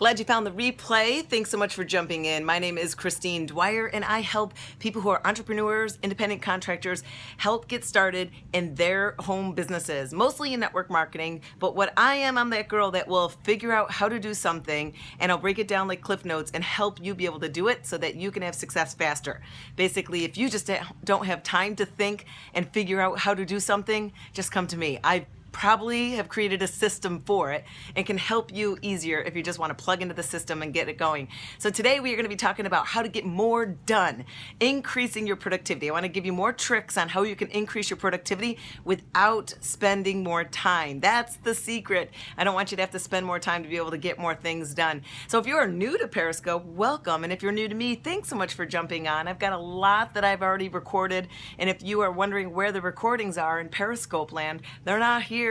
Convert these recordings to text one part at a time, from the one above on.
Glad you found the replay. Thanks so much for jumping in. My name is Christine Dwyer, and I help people who are entrepreneurs, independent contractors, help get started in their home businesses, mostly in network marketing. But what I am, I'm that girl that will figure out how to do something, and I'll break it down like Cliff Notes and help you be able to do it so that you can have success faster. Basically, if you just don't have time to think and figure out how to do something, just come to me. I probably have created a system for it and can help you easier if you just want to plug into the system and get it going. So today we are going to be talking about how to get more done, increasing your productivity. I want to give you more tricks on how you can increase your productivity without spending more time. That's the secret. I don't want you to have to spend more time to be able to get more things done. So if you are new to Periscope, welcome. And if you're new to me, thanks so much for jumping on. I've got a lot that I've already recorded. And if you are wondering where the recordings are in Periscope land, they're not here.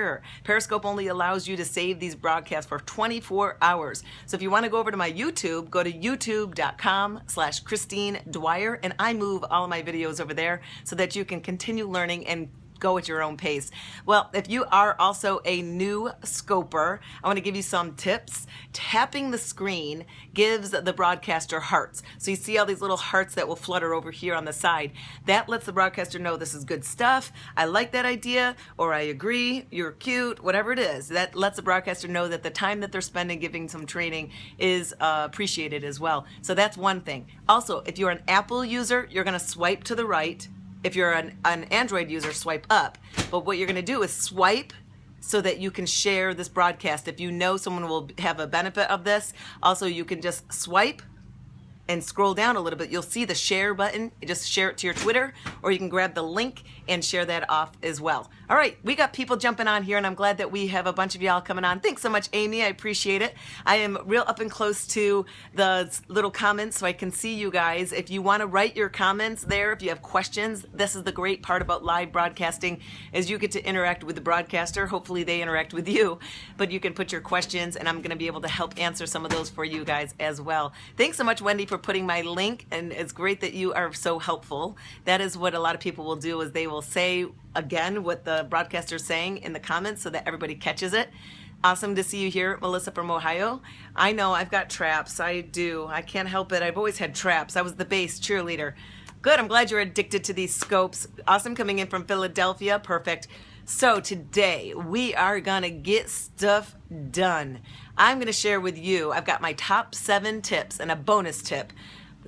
Periscope only allows you to save these broadcasts for 24 hours. So if you want to go over to my YouTube, go to youtube.com/Christine Dwyer, and I move all of my videos over there so that you can continue learning and go at your own pace. Well, if you are also a new scoper, I want to give you some tips. Tapping the screen gives the broadcaster hearts. So you see all these little hearts that will flutter over here on the side. That lets the broadcaster know this is good stuff. I like that idea, or I agree, you're cute, whatever it is. That lets the broadcaster know that the time that they're spending giving some training is appreciated as well. So that's one thing. Also, if you're an Apple user, you're going to swipe to the right. If you're an Android user, swipe up. But what you're going to do is swipe so that you can share this broadcast. If you know someone will have a benefit of this, also you can just swipe and scroll down a little bit. You'll see the share button. Just share it to your Twitter, or you can grab the link and share that off as well. All right, we got people jumping on here, and I'm glad that we have a bunch of y'all coming on. Thanks so much, Amy. I appreciate it. I am real up and close to the little comments so I can see you guys. If you want to write your comments there, if you have questions, this is the great part about live broadcasting is you get to interact with the broadcaster. Hopefully they interact with you, but you can put your questions, and I'm going to be able to help answer some of those for you guys as well. Thanks so much, Wendy, for putting my link, and it's great that you are so helpful. That is what a lot of people will do, is they will say again what the broadcaster is saying in the comments so that everybody catches it. Awesome to see you here, Melissa from Ohio. I know I've got traps. I do. I can't help it. I've always had traps. I was the base cheerleader. Good. I'm glad you're addicted to these scopes. Awesome coming in from Philadelphia. Perfect. So today we are going to get stuff done. I'm going to share with you, I've got my top 7 tips and a bonus tip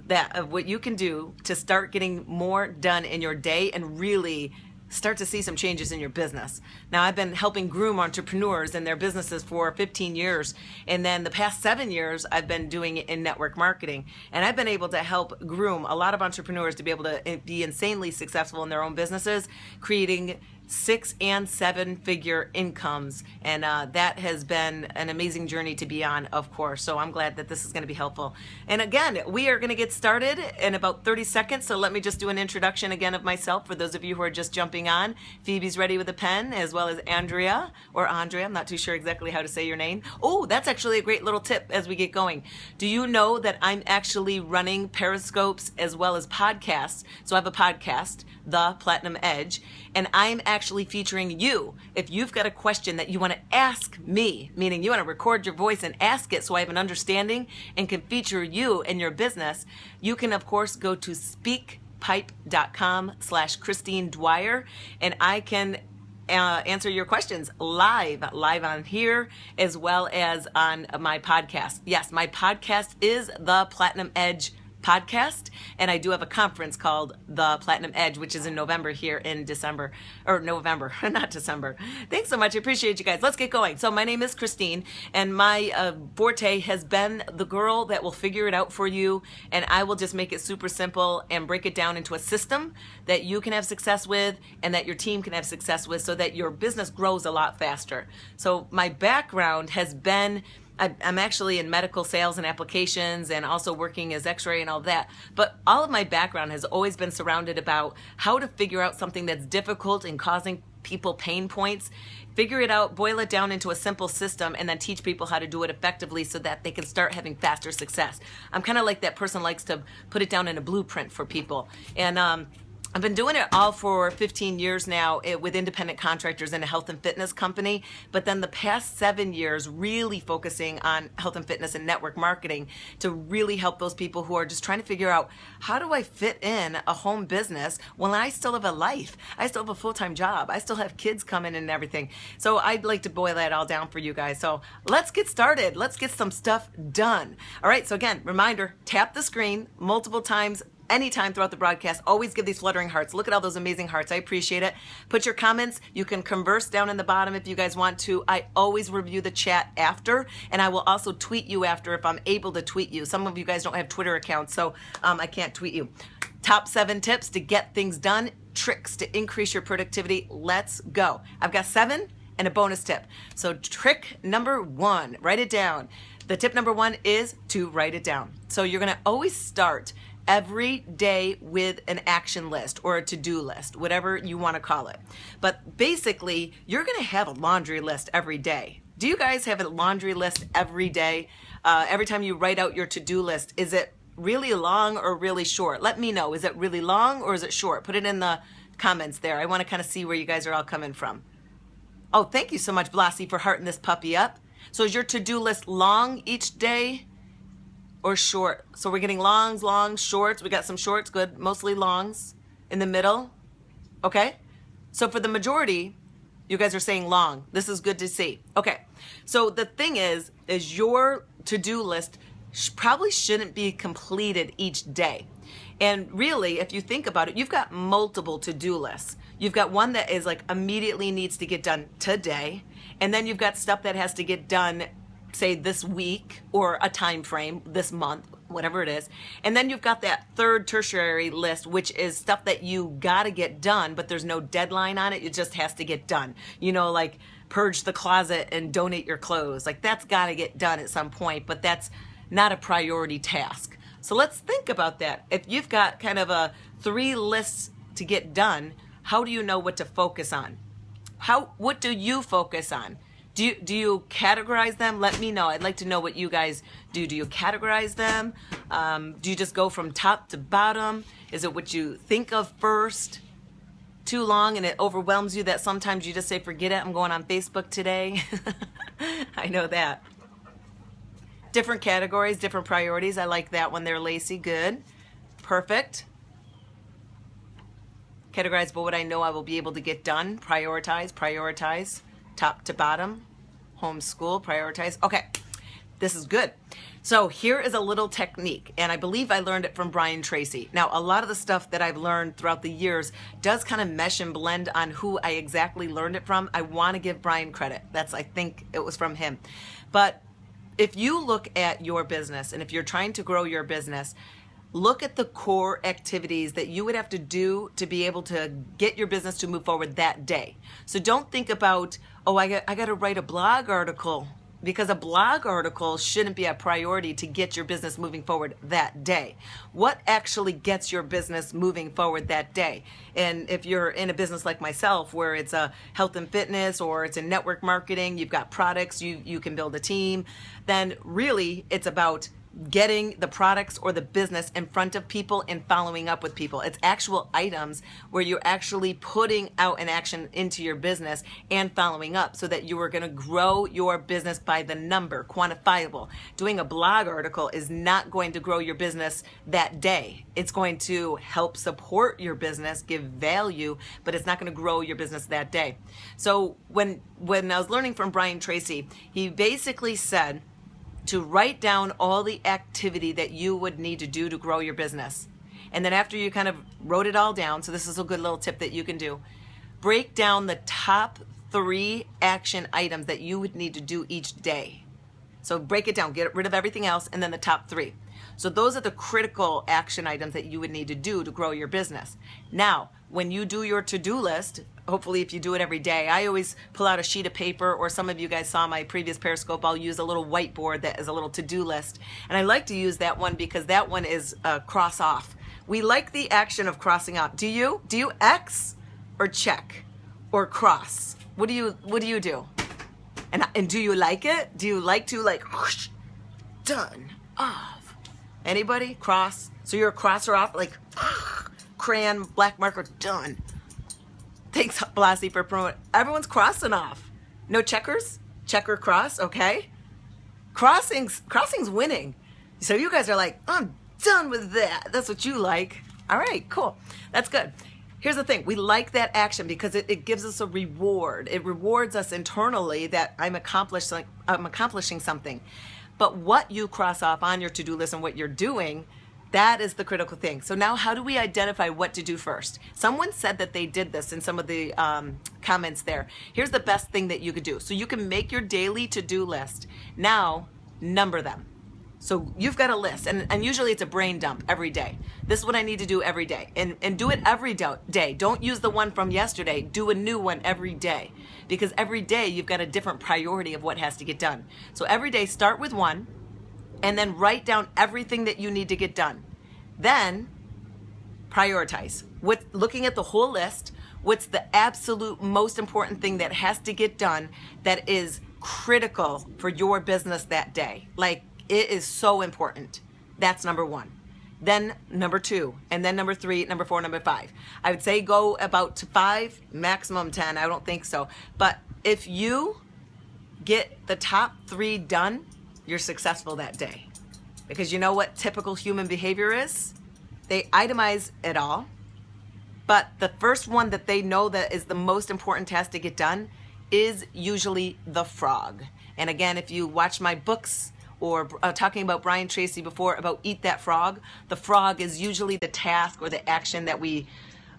that of what you can do to start getting more done in your day and really start to see some changes in your business. Now, I've been helping groom entrepreneurs in their businesses for 15 years. And then the past 7 years, I've been doing it in network marketing. And I've been able to help groom a lot of entrepreneurs to be able to be insanely successful in their own businesses, creating 6- and 7-figure incomes. And that has been an amazing journey to be on, of course. So I'm glad that this is going to be helpful. And again, we are going to get started in about 30 seconds. So let me just do an introduction again of myself for those of you who are just jumping on. Phoebe's ready with a pen, as well as Andrea, or Andrea. I'm not too sure exactly how to say your name. Oh, that's actually a great little tip as we get going. Do you know that I'm actually running Periscopes as well as podcasts? So I have a podcast, The Platinum Edge, and I'm actually featuring you. If you've got a question that you want to ask me, meaning you want to record your voice and ask it so I have an understanding and can feature you in your business, you can of course go to speakpipe.com/Christine Dwyer, and I can answer your questions live on here as well as on my podcast. Yes, my podcast is The Platinum Edge podcast, and I do have a conference called The Platinum Edge, which is in November here in December, or November, not December. Thanks so much. I appreciate you guys. Let's get going. So my name is Christine, and my forte has been the girl that will figure it out for you, and I will just make it super simple and break it down into a system that you can have success with and that your team can have success with so that your business grows a lot faster. So my background has been, I'm actually in medical sales and applications and also working as x-ray and all that. But all of my background has always been surrounded about how to figure out something that's difficult and causing people pain points, figure it out, boil it down into a simple system, and then teach people how to do it effectively so that they can start having faster success. I'm kind of like that person likes to put it down in a blueprint for people. And I've been doing it all for 15 years now with independent contractors in a health and fitness company, but then the past 7 years really focusing on health and fitness and network marketing to really help those people who are just trying to figure out, how do I fit in a home business when I still have a life? I still have a full-time job. I still have kids coming and everything. So I'd like to boil that all down for you guys. So let's get started. Let's get some stuff done. All right, so again, reminder, tap the screen multiple times, anytime throughout the broadcast. Always give these fluttering hearts. Look at all those amazing hearts. I appreciate it. Put your comments. You can converse down in the bottom if you guys want to. I always review the chat after, and I will also tweet you after if I'm able to tweet you. Some of you guys don't have Twitter accounts, so I can't tweet you. Top 7 tips to get things done, tricks to increase your productivity. Let's go. I've got 7 and a bonus tip. So trick number 1, write it down. The tip number 1 is to write it down. So you're going to always start every day with an action list or a to-do list, whatever you want to call it. But basically, you're going to have a laundry list every day. Do you guys have a laundry list every day? Every time you write out your to-do list, is it really long or really short? Let me know. Is it really long or is it short? Put it in the comments there. I want to kind of see where you guys are all coming from. Oh, thank you so much, Blasi, for hearting this puppy up. So is your to-do list long each day or short? So we're getting longs, shorts. We got some shorts, good. Mostly longs in the middle. Okay. So for the majority, you guys are saying long. This is good to see. Okay. So the thing is your to-do list probably shouldn't be completed each day. And really, if you think about it, you've got multiple to-do lists. You've got one that is like immediately needs to get done today. And then you've got stuff that has to get done, say this week or a time frame, this month, whatever it is. And then you've got that third tertiary list, which is stuff that you got to get done, but there's no deadline on it. It just has to get done. You know, like purge the closet and donate your clothes. Like that's got to get done at some point, but that's not a priority task. So let's think about that. If you've got kind of a 3 lists to get done, how do you know what to focus on? What do you focus on? Do you categorize them? Let me know. I'd like to know what you guys do. Do you categorize them? Do you just go from top to bottom? Is it what you think of first? Too long and it overwhelms you that sometimes you just say, forget it, I'm going on Facebook today. I know that. Different categories, different priorities. I like that one there, Lacey. Good. Perfect. Categorize by what I know I will be able to get done. Prioritize. Top to bottom. Homeschool, prioritize. Okay, this is good. So here is a little technique, and I believe I learned it from Brian Tracy. Now, a lot of the stuff that I've learned throughout the years does kind of mesh and blend on who I exactly learned it from. I want to give Brian credit. I think it was from him. But if you look at your business, and if you're trying to grow your business, look at the core activities that you would have to do to be able to get your business to move forward that day. So don't think about, oh, I got to write a blog article, because a blog article shouldn't be a priority to get your business moving forward that day. What actually gets your business moving forward that day? And if you're in a business like myself, where it's a health and fitness or it's a network marketing, you've got products, you can build a team, then really it's about getting the products or the business in front of people and following up with people. It's actual items where you're actually putting out an action into your business and following up, so that you are going to grow your business by the number, quantifiable. Doing a blog article is not going to grow your business that day. It's going to help support your business, give value, but it's not going to grow your business that day. So when I was learning from Brian Tracy, he basically said to write down all the activity that you would need to do to grow your business. And then after you kind of wrote it all down, so this is a good little tip that you can do, break down the top 3 action items that you would need to do each day. So break it down, get rid of everything else, and then the top 3. So those are the critical action items that you would need to do to grow your business. Now, when you do your to-do list, hopefully if you do it every day, I always pull out a sheet of paper, or some of you guys saw my previous Periscope, I'll use a little whiteboard that is a little to-do list. And I like to use that one because that one is cross off. We like the action of crossing off. Do you? Do you X or check or cross? What do you do? And do you like it? Do you like to whoosh, done, off? Anybody? Cross? So you're a crosser off, like crayon, black marker, done. Thanks, Blasi, for promoting. Everyone's crossing off. No checkers? Checker cross, okay? Crossing's winning. So you guys are like, I'm done with that. That's what you like. All right, cool. That's good. Here's the thing. We like that action because it gives us a reward. It rewards us internally that I'm accomplishing something. But what you cross off on your to-do list and what you're doing, that is the critical thing. So now how do we identify what to do first? Someone said that they did this in some of the comments there. Here's the best thing that you could do. So you can make your daily to-do list. Now, number them. So you've got a list, and usually it's a brain dump every day. This is what I need to do every day. And do it every day. Don't use the one from yesterday. Do a new one every day. Because every day you've got a different priority of what has to get done. So every day start with one, and then write down everything that you need to get done. Then prioritize. Looking at the whole list, what's the absolute most important thing that has to get done that is critical for your business that day? Like, it is so important. That's number one. Then number two, and then number three, number four, number five. I would say go about to 5, maximum 10. I don't think so. But if you get the top 3 done, you're successful that day. Because you know what typical human behavior is? They itemize it all, but the first one that they know that is the most important task to get done is usually the frog. And again, if you watch my books or talking about Brian Tracy before about Eat That Frog, the frog is usually the task or the action that we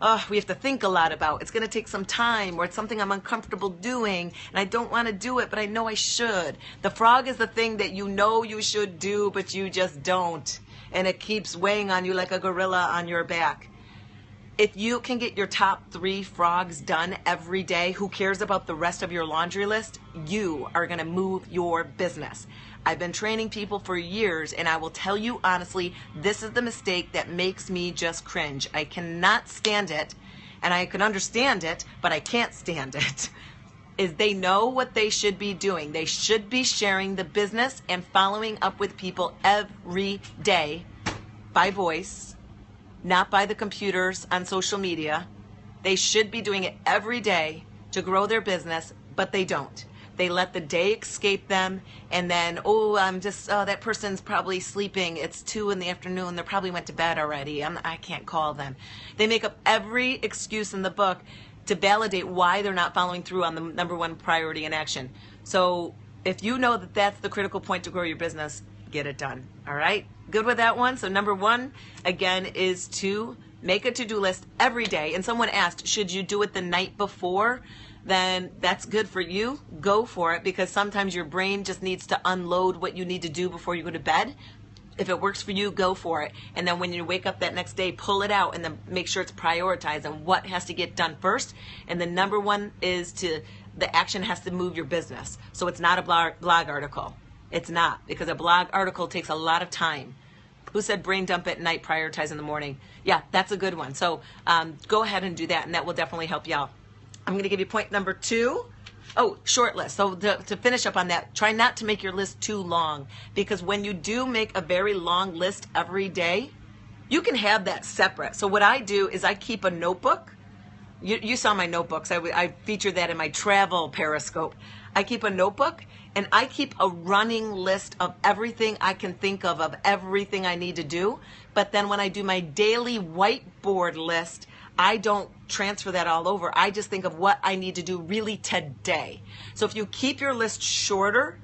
have to think a lot about. It's going to take some time, or it's something I'm uncomfortable doing and I don't want to do it, but I know I should. The frog is the thing that you know you should do, but you just don't. And it keeps weighing on you like a gorilla on your back. If you can get your top 3 frogs done every day, who cares about the rest of your laundry list? You are going to move your business. I've been training people for years, and I will tell you honestly, this is the mistake that makes me just cringe. I cannot stand it, and I can understand it, but I can't stand it. Is they know what they should be doing. They should be sharing the business and following up with people every day by voice, not by the computers on social media. They should be doing it every day to grow their business, but they don't. They let the day escape them, and then, that person's probably sleeping. It's 2 in the afternoon. They probably went to bed already. I can't call them. They make up every excuse in the book to validate why they're not following through on the number 1 priority in action. So if you know that that's the critical point to grow your business, get it done. All right? Good with that one? So number 1, again, is to make a to-do list every day. And someone asked, should you do it the night before? Then that's good for you. Go for it, because sometimes your brain just needs to unload what you need to do before you go to bed. If it works for you, go for it. And then when you wake up that next day, pull it out and then make sure it's prioritized and what has to get done first. And the number 1 is the action has to move your business. So it's not a blog article. It's not, because a blog article takes a lot of time. Who said brain dump at night, prioritize in the morning? Yeah, that's a good one. So go ahead and do that, and that will definitely help you out. I'm going to give you point number 2. Oh, short list. So to finish up on that, try not to make your list too long, because when you do make a very long list every day, you can have that separate. So what I do is I keep a notebook. You saw my notebooks. I feature that in my travel Periscope. I keep a notebook, and I keep a running list of everything I can think of everything I need to do. But then when I do my daily whiteboard list, I don't transfer that all over. I just think of what I need to do really today. So if you keep your list shorter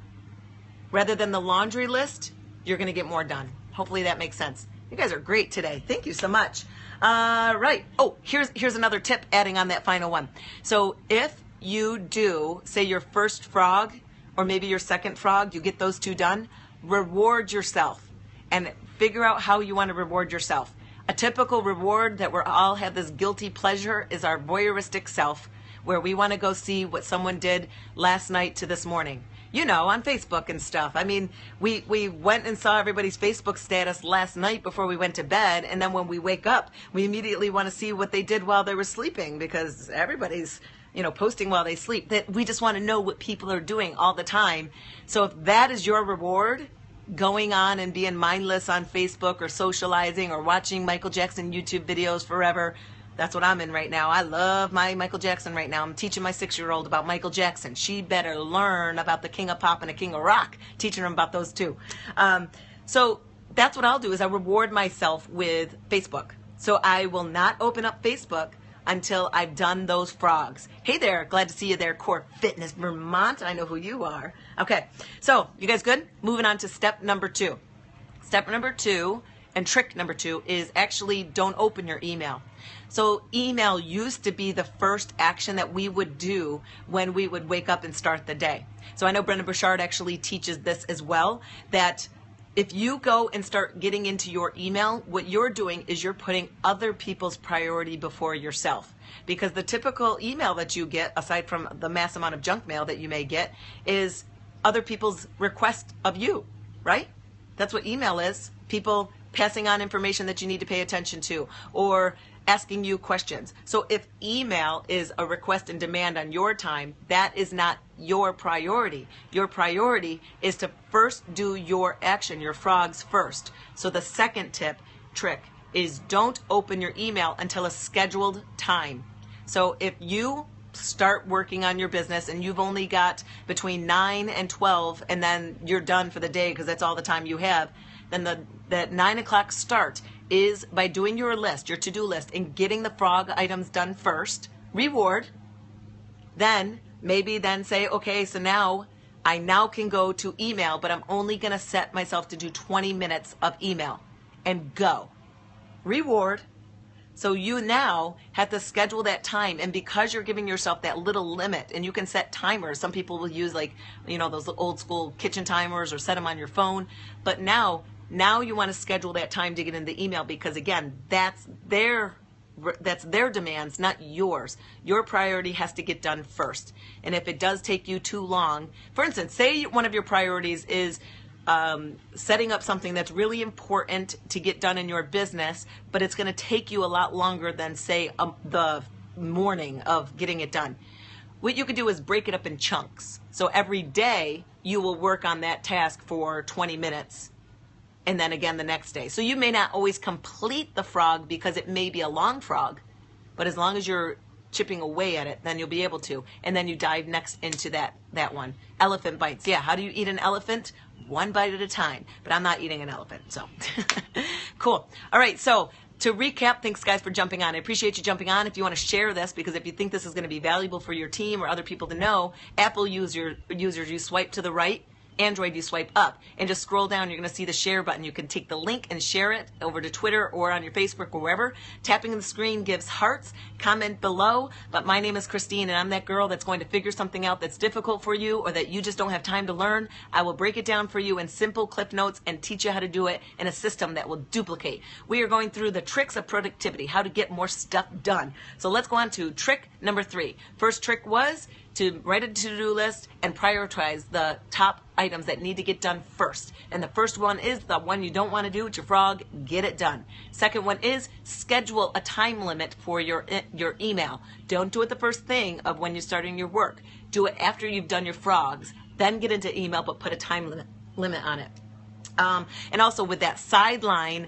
rather than the laundry list, you're going to get more done. Hopefully that makes sense. You guys are great today. Thank you so much. Right. Oh, here's another tip adding on that final one. So if you do, say, your first frog or maybe your second frog, you get those 2 done, reward yourself and figure out how you want to reward yourself. A typical reward that we all have this guilty pleasure is our voyeuristic self, where we want to go see what someone did last night to this morning. You know, on Facebook and stuff. I mean, we went and saw everybody's Facebook status last night before we went to bed, and then when we wake up, we immediately want to see what they did while they were sleeping, because everybody's, posting while they sleep. That we just want to know what people are doing all the time. So if that is your reward, going on and being mindless on Facebook or socializing or watching Michael Jackson YouTube videos forever. That's what I'm in right now. I love my Michael Jackson right now. I'm teaching my 6-year-old about Michael Jackson. She better learn about the King of Pop and the King of Rock, teaching her about those two. So that's what I'll do, is I reward myself with Facebook. So I will not open up Facebook until I've done those frogs. Hey there, glad to see you there, Core Fitness Vermont. I know who you are. Okay, so you guys good? Moving on to step number 2. Step number 2 and trick number 2 is actually don't open your email. So email used to be the first action that we would do when we would wake up and start the day. So I know Brenda Burchard actually teaches this as well, that if you go and start getting into your email, what you're doing is you're putting other people's priority before yourself. Because the typical email that you get, aside from the mass amount of junk mail that you may get, is other people's request of you, right? That's what email is. People passing on information that you need to pay attention to, or asking you questions. So if email is a request and demand on your time, that is not your priority. Your priority is to first do your action, your frogs first. So the second trick is don't open your email until a scheduled time. So if you start working on your business and you've only got between 9 and 12 and then you're done for the day because that's all the time you have, then that 9 o'clock start is by doing your list, your to-do list, and getting the frog items done first. Reward. Then maybe then say, okay, so now I can go to email, but I'm only going to set myself to do 20 minutes of email and go. Reward. So you now have to schedule that time, and because you're giving yourself that little limit, and you can set timers. Some people will use those old school kitchen timers or set them on your phone, but now you want to schedule that time to get in the email, because again, that's their demands, not yours. Your priority has to get done first. And if it does take you too long, for instance, say one of your priorities is setting up something that's really important to get done in your business, but it's going to take you a lot longer than, say, the morning of getting it done. What you can do is break it up in chunks. So every day you will work on that task for 20 minutes. And then again the next day. So you may not always complete the frog because it may be a long frog, but as long as you're chipping away at it, then you'll be able to. And then you dive next into that one. Elephant bites. Yeah, how do you eat an elephant? One bite at a time. But I'm not eating an elephant, so. Cool. All right, so to recap, thanks guys for jumping on. I appreciate you jumping on. If you want to share this, because if you think this is going to be valuable for your team or other people to know, Apple users, you swipe to the right. Android, you swipe up and just scroll down. You're going to see the share button. You can take the link and share it over to Twitter or on your Facebook or wherever. Tapping the screen gives hearts. Comment below. But my name is Christine, and I'm that girl that's going to figure something out that's difficult for you or that you just don't have time to learn. I will break it down for you in simple clip notes and teach you how to do it in a system that will duplicate. We are going through the tricks of productivity, how to get more stuff done. So let's go on to trick number 3. First trick was to write a to-do list and prioritize the top items that need to get done first. And the first one is the one you don't want to do with your frog. Get it done. Second one is schedule a time limit for your email. Don't do it the first thing of when you're starting your work. Do it after you've done your frogs. Then get into email, but put a time limit on it. And also with that, sideline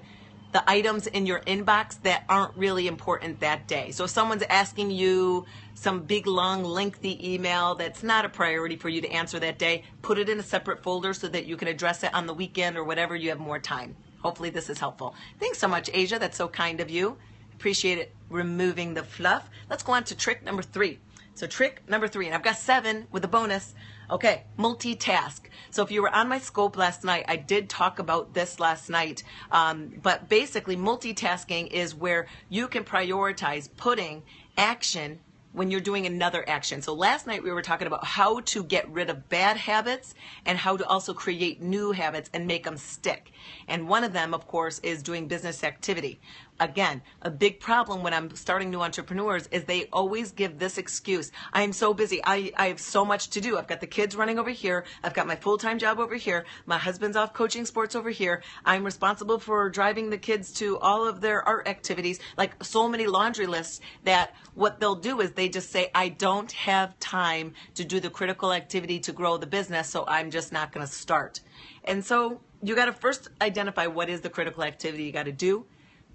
the items in your inbox that aren't really important that day. So if someone's asking you some big, long, lengthy email that's not a priority for you to answer that day, put it in a separate folder so that you can address it on the weekend or whatever you have more time. Hopefully this is helpful. Thanks so much, Asia. That's so kind of you. Appreciate it, removing the fluff. Let's go on to trick number 3. So trick number 3, and I've got 7 with a bonus. Okay, multitask. So if you were on my scope last night, I did talk about this last night. But basically, multitasking is where you can prioritize putting action when you're doing another action. So last night we were talking about how to get rid of bad habits and how to also create new habits and make them stick. And one of them, of course, is doing business activity. Again, a big problem when I'm starting new entrepreneurs is they always give this excuse. I am so busy. I have so much to do. I've got the kids running over here. I've got my full-time job over here. My husband's off coaching sports over here. I'm responsible for driving the kids to all of their art activities. Like so many laundry lists that what they'll do is they just say, I don't have time to do the critical activity to grow the business, so I'm just not going to start. And so you got to first identify what is the critical activity you got to do.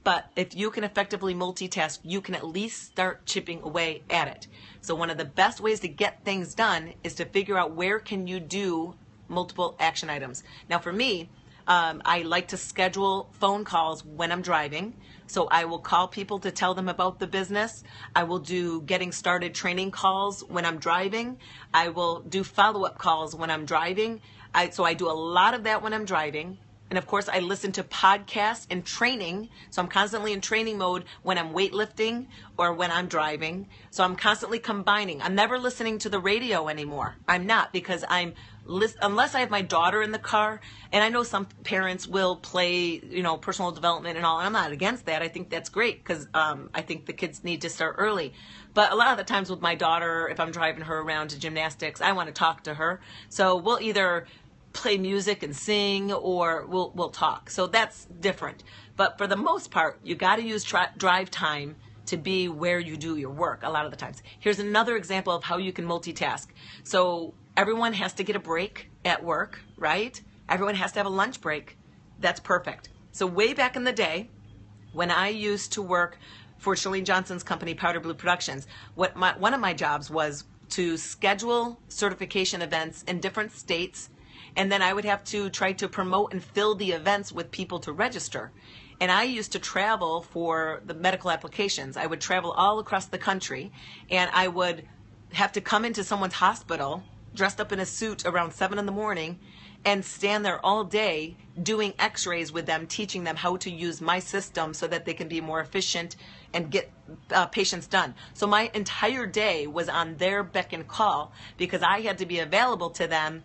But if you can effectively multitask, you can at least start chipping away at it. So one of the best ways to get things done is to figure out where can you do multiple action items. Now for me, I like to schedule phone calls when I'm driving. So I will call people to tell them about the business. I will do getting started training calls when I'm driving. I will do follow-up calls when I'm driving. So I do a lot of that when I'm driving. And of course, I listen to podcasts and training. So I'm constantly in training mode when I'm weightlifting or when I'm driving. So I'm constantly combining. I'm never listening to the radio anymore. I'm not, because unless I have my daughter in the car, and I know some parents will play, personal development and all. And I'm not against that. I think that's great, because I think the kids need to start early. But a lot of the times with my daughter, if I'm driving her around to gymnastics, I want to talk to her. So we'll either play music and sing, or we'll talk. So that's different. But for the most part, you got to use drive time to be where you do your work a lot of the times. Here's another example of how you can multitask. So everyone has to get a break at work, right? Everyone has to have a lunch break. That's perfect. So way back in the day, when I used to work for Chalene Johnson's company, Powder Blue Productions, one of my jobs was to schedule certification events in different states. And then I would have to try to promote and fill the events with people to register. And I used to travel for the medical applications. I would travel all across the country, and I would have to come into someone's hospital dressed up in a suit around 7 in the morning and stand there all day doing x-rays with them, teaching them how to use my system so that they can be more efficient and get patients done. So my entire day was on their beck and call, because I had to be available to them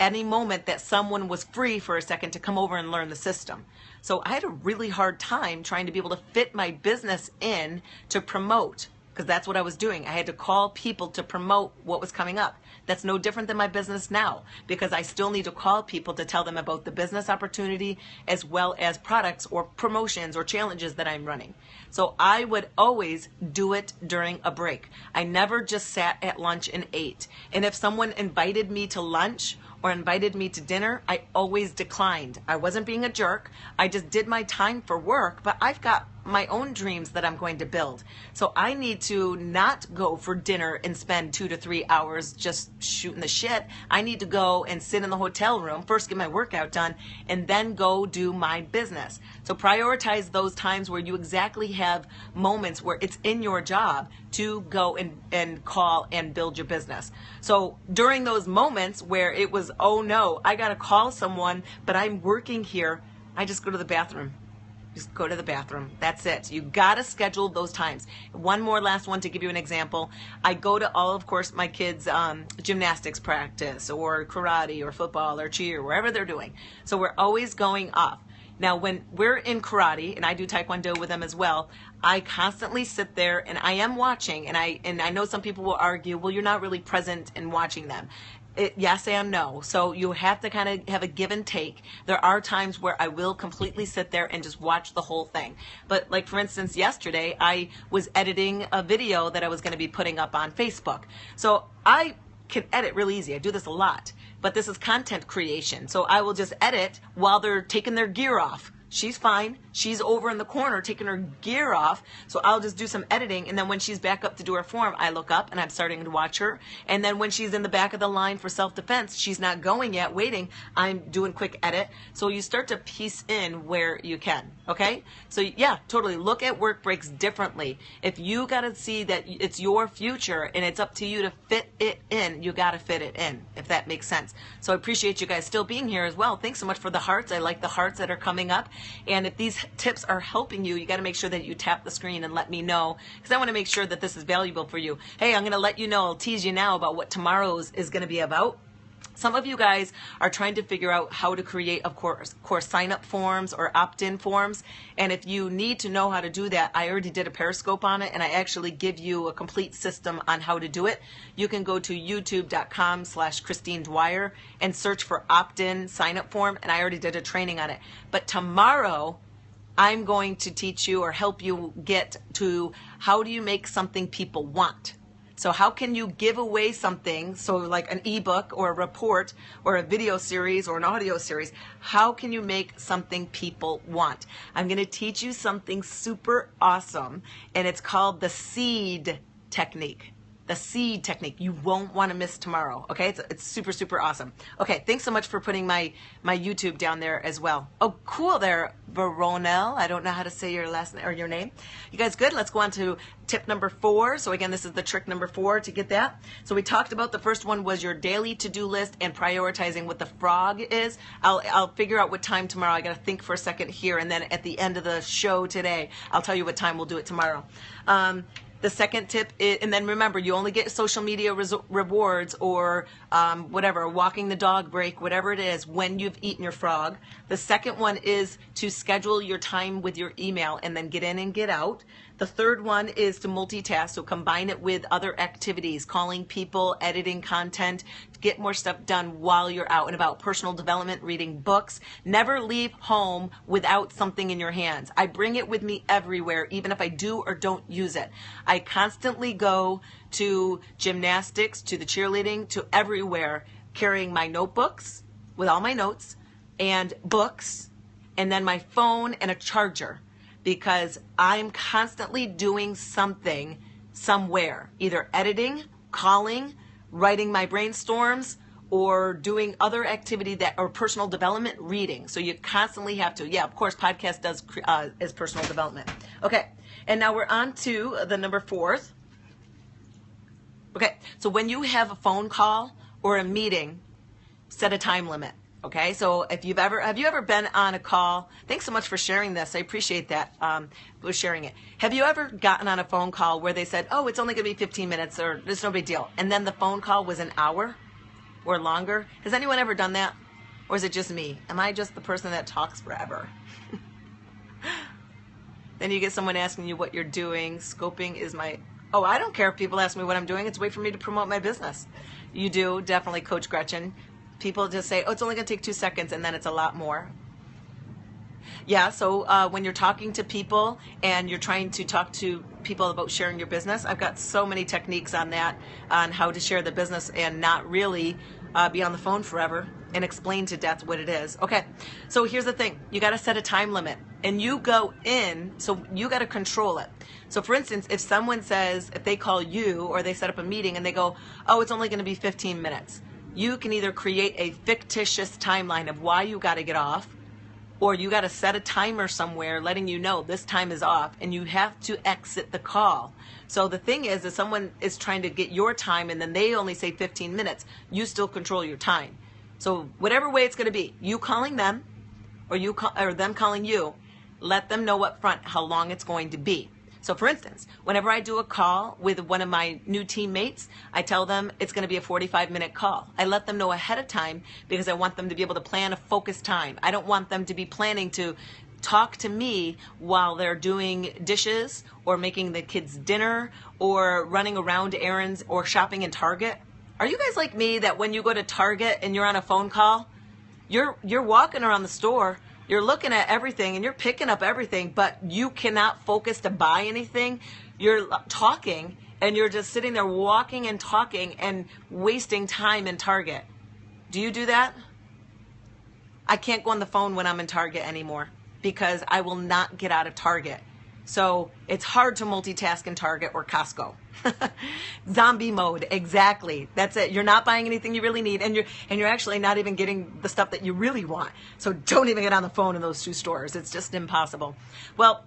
any moment that someone was free for a second to come over and learn the system. So I had a really hard time trying to be able to fit my business in to promote, because that's what I was doing. I had to call people to promote what was coming up. That's no different than my business now, because I still need to call people to tell them about the business opportunity as well as products or promotions or challenges that I'm running. So I would always do it during a break. I never just sat at lunch and ate. And if someone invited me to lunch or invited me to dinner, I always declined. I wasn't being a jerk. I just did my time for work, but I've got my own dreams that I'm going to build. So I need to not go for dinner and spend 2 to 3 hours just shooting the shit. I need to go and sit in the hotel room, first get my workout done, and then go do my business. So prioritize those times where you exactly have moments where it's in your job to go and call and build your business. So during those moments where it was, oh no, I gotta call someone, but I'm working here, I just go to the bathroom. Just go to the bathroom. That's it. You got to schedule those times. One more last one to give you an example. I go to all, of course, my kids' gymnastics practice or karate or football or cheer, wherever they're doing. So we're always going off. Now, when we're in karate, and I do taekwondo with them as well, I constantly sit there and I am watching, and I know some people will argue, well, you're not really present in watching them. Yes and no. So you have to kind of have a give and take. There are times where I will completely sit there and just watch the whole thing. But like, for instance, yesterday I was editing a video that I was going to be putting up on Facebook. So I can edit really easy. I do this a lot. But this is content creation. So I will just edit while they're taking their gear off. She's fine. She's over in the corner taking her gear off. So I'll just do some editing. And then when she's back up to do her form, I look up and I'm starting to watch her. And then when she's in the back of the line for self-defense, she's not going yet, waiting. I'm doing quick edit. So you start to piece in where you can. Okay? So yeah, totally. Look at work breaks differently. If you got to see that it's your future and it's up to you to fit it in, you got to fit it in, if that makes sense. So I appreciate you guys still being here as well. Thanks so much for the hearts. I like the hearts that are coming up. And if these tips are helping you, you got to make sure that you tap the screen and let me know, because I want to make sure that this is valuable for you. Hey, I'm going to let you know, I'll tease you now about what tomorrow's is going to be about. Some of you guys are trying to figure out how to create, of course sign-up forms or opt-in forms. And if you need to know how to do that, I already did a Periscope on it, and I actually give you a complete system on how to do it. You can go to youtube.com/Christine Dwyer and search for opt-in sign-up form, and I already did a training on it. But tomorrow, I'm going to teach you or help you get to how do you make something people want. So how can you give away something, so like an ebook or a report or a video series or an audio series? How can you make something people want? I'm going to teach you something super awesome, and it's called the seed technique. The seed technique. You won't want to miss tomorrow. Okay, it's super, super awesome. Okay, thanks so much for putting my YouTube down there as well. Oh, cool there, Veronel. I don't know how to say your last name or your name. You guys good? Let's go on to tip number 4. So again, this is the trick number 4 to get that. So we talked about the first one was your daily to-do list and prioritizing what the frog is. I'll figure out what time tomorrow. I got to think for a second here, and then at the end of the show today, I'll tell you what time we'll do it tomorrow. The second tip is, and then remember, you only get social media rewards or whatever, walking the dog break, whatever it is, when you've eaten your frog. The second one is to schedule your time with your email and then get in and get out. The third one is to multitask, so combine it with other activities, calling people, editing content, get more stuff done while you're out and about. Personal development, reading books. Never leave home without something in your hands. I bring it with me everywhere, even if I do or don't use it. I constantly go to gymnastics, to the cheerleading, to everywhere, carrying my notebooks with all my notes and books, and then my phone and a charger, because I'm constantly doing something somewhere, either editing, calling, writing my brainstorms, or doing other activity that, or personal development, reading. So you constantly have to, yeah, of course, podcast is personal development. Okay, and now we're on to the number 4th. Okay, so when you have a phone call or a meeting, set a time limit. Okay, so if have you ever been on a call? Thanks so much for sharing this. I appreciate that, for sharing it. Have you ever gotten on a phone call where they said, oh, it's only going to be 15 minutes or there's no big deal, and then the phone call was an hour or longer? Has anyone ever done that? Or is it just me? Am I just the person that talks forever? Then you get someone asking you what you're doing. Scoping is oh, I don't care if people ask me what I'm doing. It's a way for me to promote my business. You do, definitely, Coach Gretchen. People just say, oh, it's only going to take 2 seconds, and then it's a lot more. Yeah, so when you're talking to people and you're trying to talk to people about sharing your business, I've got so many techniques on that, on how to share the business and not really be on the phone forever and explain to death what it is. Okay, so here's the thing. You got to set a time limit, and you go in, so you got to control it. So for instance, if someone says, if they call you or they set up a meeting and they go, oh, it's only going to be 15 minutes. You can either create a fictitious timeline of why you got to get off, or you got to set a timer somewhere letting you know this time is off and you have to exit the call. So the thing is, if someone is trying to get your time and then they only say 15 minutes, you still control your time. So whatever way it's going to be, you calling them or them calling you, let them know up front how long it's going to be. So for instance, whenever I do a call with one of my new teammates, I tell them it's going to be a 45-minute call. I let them know ahead of time because I want them to be able to plan a focused time. I don't want them to be planning to talk to me while they're doing dishes or making the kids dinner or running around errands or shopping in Target. Are you guys like me that when you go to Target and you're on a phone call, you're walking around the store, you're looking at everything and you're picking up everything, but you cannot focus to buy anything. You're talking and you're just sitting there walking and talking and wasting time in Target. Do you do that? I can't go on the phone when I'm in Target anymore because I will not get out of Target. So it's hard to multitask in Target or Costco. Zombie mode, exactly. That's it. You're not buying anything you really need, and you're actually not even getting the stuff that you really want. So don't even get on the phone in those two stores. It's just impossible. Well,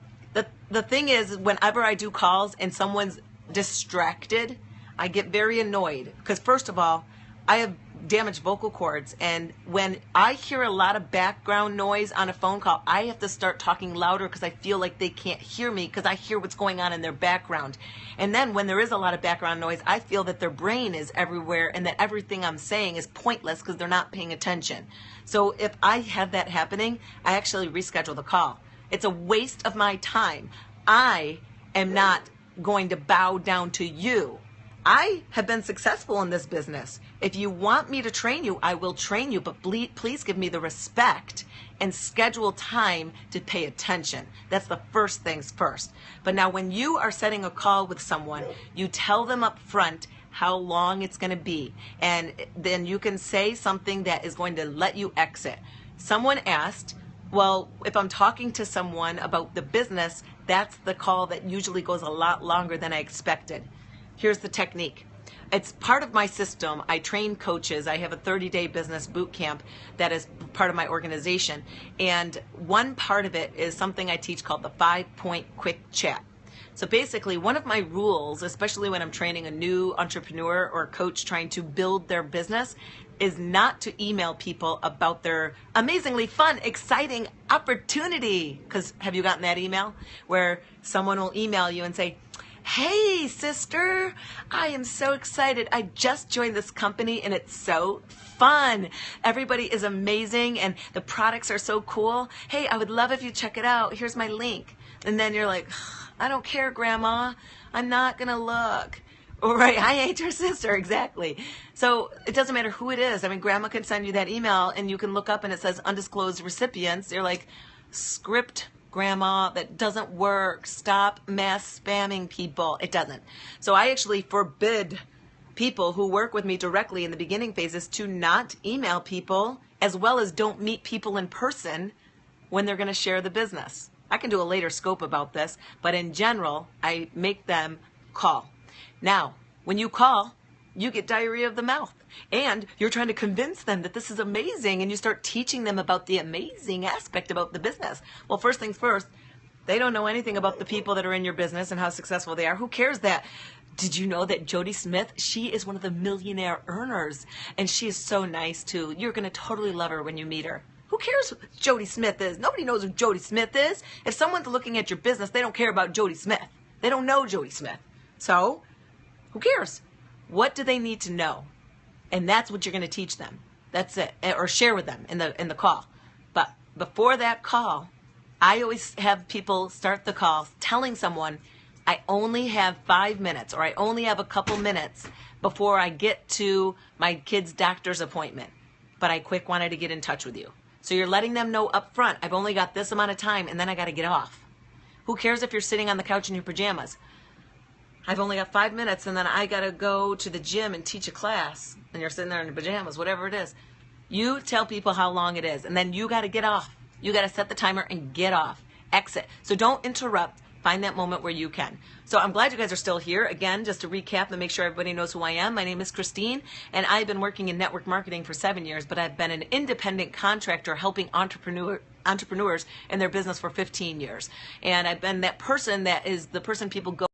the thing is, whenever I do calls and someone's distracted, I get very annoyed because first of all, I have damaged vocal cords, and when I hear a lot of background noise on a phone call, I have to start talking louder because I feel like they can't hear me because I hear what's going on in their background. And then when there is a lot of background noise, I feel that their brain is everywhere and that everything I'm saying is pointless because they're not paying attention. So if I have that happening, I actually reschedule the call. It's a waste of my time. I am not going to bow down to you. I have been successful in this business. If you want me to train you, I will train you, but please give me the respect and schedule time to pay attention. That's the first things first. But now when you are setting a call with someone, you tell them up front how long it's going to be. And then you can say something that is going to let you exit. Someone asked, well, if I'm talking to someone about the business, that's the call that usually goes a lot longer than I expected. Here's the technique. It's part of my system. I train coaches. I have a 30-day business boot camp that is part of my organization. And one part of it is something I teach called the 5-point quick chat. So basically, one of my rules, especially when I'm training a new entrepreneur or coach trying to build their business, is not to email people about their amazingly fun, exciting opportunity. Because have you gotten that email where someone will email you and say, hey, sister, I am so excited. I just joined this company and it's so fun. Everybody is amazing and the products are so cool. Hey, I would love if you check it out. Here's my link. And then you're like, I don't care, Grandma. I'm not going to look. All right, I hate your sister, exactly. So it doesn't matter who it is. I mean, Grandma can send you that email and you can look up and it says undisclosed recipients. You're like, script, Grandma, that doesn't work. Stop mass spamming people. It doesn't. So I actually forbid people who work with me directly in the beginning phases to not email people, as well as don't meet people in person when they're going to share the business. I can do a later scope about this, but in general, I make them call. Now, when you call, you get diarrhea of the mouth. And you're trying to convince them that this is amazing, and you start teaching them about the amazing aspect about the business. Well, first things first, they don't know anything about the people that are in your business and how successful they are. Who cares that? Did you know that Jody Smith, she is one of the millionaire earners, and she is so nice too. You're going to totally love her when you meet her. Who cares who Jody Smith is? Nobody knows who Jody Smith is. If someone's looking at your business, they don't care about Jody Smith. They don't know Jody Smith. So, who cares? What do they need to know? And that's what you're going to teach them. That's it. Or share with them in the call. But before that call, I always have people start the call telling someone, I only have 5 minutes or I only have a couple minutes before I get to my kid's doctor's appointment. But I quick wanted to get in touch with you. So you're letting them know up front, I've only got this amount of time and then I got to get off. Who cares if you're sitting on the couch in your pajamas? I've only got 5 minutes and then I got to go to the gym and teach a class. And you're sitting there in your pajamas, whatever it is. You tell people how long it is and then you got to get off. You got to set the timer and get off. Exit. So don't interrupt. Find that moment where you can. So I'm glad you guys are still here. Again, just to recap and make sure everybody knows who I am. My name is Christine, and I've been working in network marketing for 7 years, but I've been an independent contractor helping entrepreneurs in their business for 15 years. And I've been that person that is the person people go